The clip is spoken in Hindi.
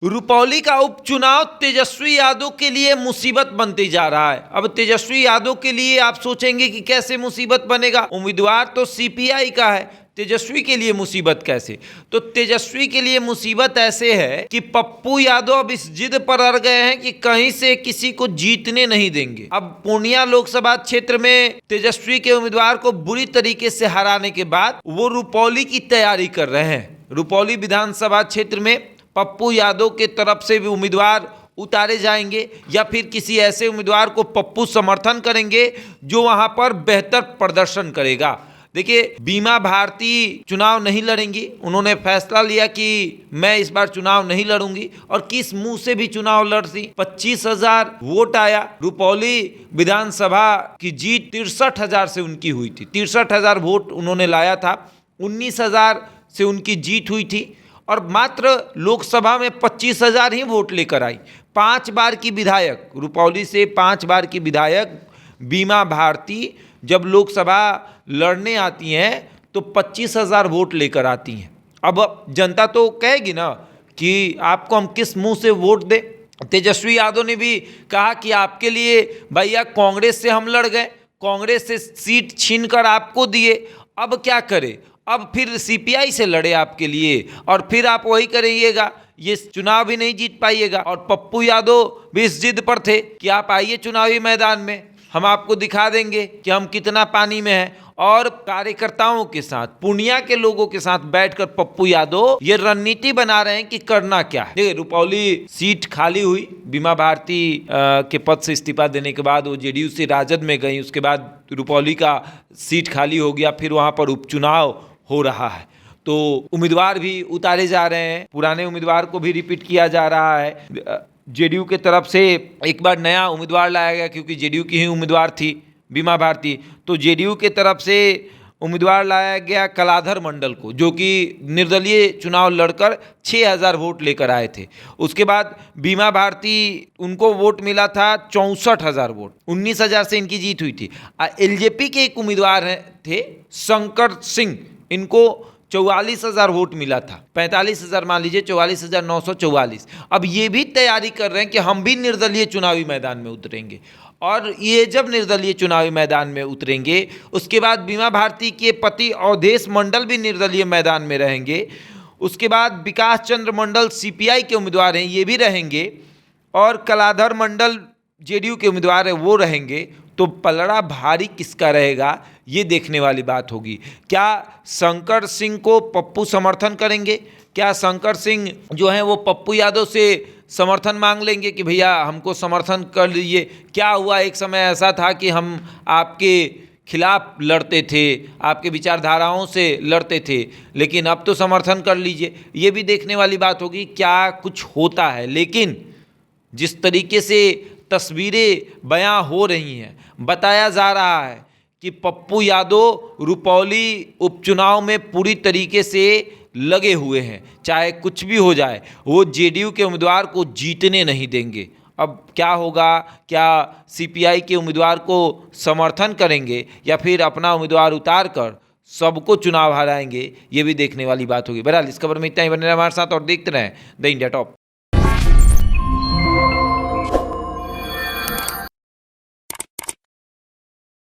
रुपौली का उपचुनाव तेजस्वी यादव के लिए मुसीबत बनते जा रहा है। अब तेजस्वी यादव के लिए आप सोचेंगे कि कैसे मुसीबत बनेगा, उम्मीदवार तो सीपीआई का है, तेजस्वी के लिए मुसीबत कैसे? तो तेजस्वी के लिए मुसीबत ऐसे है कि पप्पू यादव अब इस जिद पर अड़ गए हैं कि कहीं से किसी को जीतने नहीं देंगे। अब पूर्णिया लोकसभा क्षेत्र में तेजस्वी के उम्मीदवार को बुरी तरीके से हराने के बाद वो रुपौली की तैयारी कर रहे हैं। रुपौली विधानसभा क्षेत्र में पप्पू यादव के तरफ से भी उम्मीदवार उतारे जाएंगे या फिर किसी ऐसे उम्मीदवार को पप्पू समर्थन करेंगे जो वहां पर बेहतर प्रदर्शन करेगा। देखिए, बीमा भारती चुनाव नहीं लड़ेंगी, उन्होंने फैसला लिया कि मैं इस बार चुनाव नहीं लड़ूंगी और किस मुंह से भी चुनाव लड़ती। 25,000 वोट आया, रुपौली विधानसभा की जीत 63,000 से उनकी हुई थी। 63,000 वोट उन्होंने लाया था, 19,000 से उनकी जीत हुई थी और मात्र लोकसभा में 25,000 ही वोट लेकर आई। 5 बार की विधायक, रुपौली से 5 बार की विधायक बीमा भारती जब लोकसभा लड़ने आती हैं तो 25,000 वोट लेकर आती हैं। अब जनता तो कहेगी ना कि आपको हम किस मुंह से वोट दें। तेजस्वी यादव ने भी कहा कि आपके लिए भैया कांग्रेस से हम लड़ गए, कांग्रेस से सीट छीनकर आपको दिए, अब क्या करें, अब फिर सीपीआई से लड़े आपके लिए और फिर आप वही करिएगा, ये चुनाव भी नहीं जीत पाइएगा। और पप्पू यादव भी इस जिद पर थे कि आप आइए चुनावी मैदान में, हम आपको दिखा देंगे कि हम कितना पानी में हैं। और कार्यकर्ताओं के साथ, पूर्णिया के लोगों के साथ बैठकर पप्पू यादव ये रणनीति बना रहे हैं कि करना क्या है। देखिए, रुपौली सीट खाली हुई, बीमा भारती के पद से इस्तीफा देने के बाद वो जेडीयू से राजद में गई, उसके बाद रुपौली का सीट खाली हो गया, फिर वहाँ पर उपचुनाव हो रहा है तो उम्मीदवार भी उतारे जा रहे हैं, पुराने उम्मीदवार को भी रिपीट किया जा रहा है। जेडीयू के तरफ से एक बार नया उम्मीदवार लाया गया क्योंकि जेडीयू की ही उम्मीदवार थी बीमा भारती, तो जेडीयू के तरफ से उम्मीदवार लाया गया कलाधर मंडल को, जो कि निर्दलीय चुनाव लड़कर 6,000 वोट लेकर आए थे। उसके बाद बीमा भारती, उनको वोट मिला था 64,000 वोट, 19,000 से इनकी जीत हुई थी। एलजेपी के एक उम्मीदवार थे शंकर सिंह, इनको 44,000 वोट मिला था, 45,000 मान लीजिए, 44,944। अब ये भी तैयारी कर रहे हैं कि हम भी निर्दलीय चुनावी मैदान में उतरेंगे और ये जब निर्दलीय चुनावी मैदान में उतरेंगे उसके बाद बीमा भारती के पति अवधेश मंडल भी निर्दलीय मैदान में रहेंगे। उसके बाद विकास चंद्र मंडल सीपीआई के उम्मीदवार हैं, ये भी रहेंगे और कलाधर मंडल जेडीयू के उम्मीदवार हैं, वो रहेंगे। तो पलड़ा भारी किसका रहेगा ये देखने वाली बात होगी। क्या शंकर सिंह को पप्पू समर्थन करेंगे? क्या शंकर सिंह जो हैं वो पप्पू यादव से समर्थन मांग लेंगे कि भैया हमको समर्थन कर लीजिए? क्या हुआ, एक समय ऐसा था कि हम आपके खिलाफ लड़ते थे, आपके विचारधाराओं से लड़ते थे, लेकिन अब तो समर्थन कर लीजिए। ये भी देखने वाली बात होगी क्या कुछ होता है। लेकिन जिस तरीके से तस्वीरें बयां हो रही हैं, बताया जा रहा है कि पप्पू यादव रुपौली उपचुनाव में पूरी तरीके से लगे हुए हैं, चाहे कुछ भी हो जाए वो जेडीयू के उम्मीदवार को जीतने नहीं देंगे। अब क्या होगा, क्या सीपीआई के उम्मीदवार को समर्थन करेंगे या फिर अपना उम्मीदवार उतार कर सबको चुनाव हराएंगे, ये भी देखने वाली बात होगी। बहरहाल इस खबर में इतना ही, बने रहे हमारे साथ और देखते रहें द इंडिया टॉप।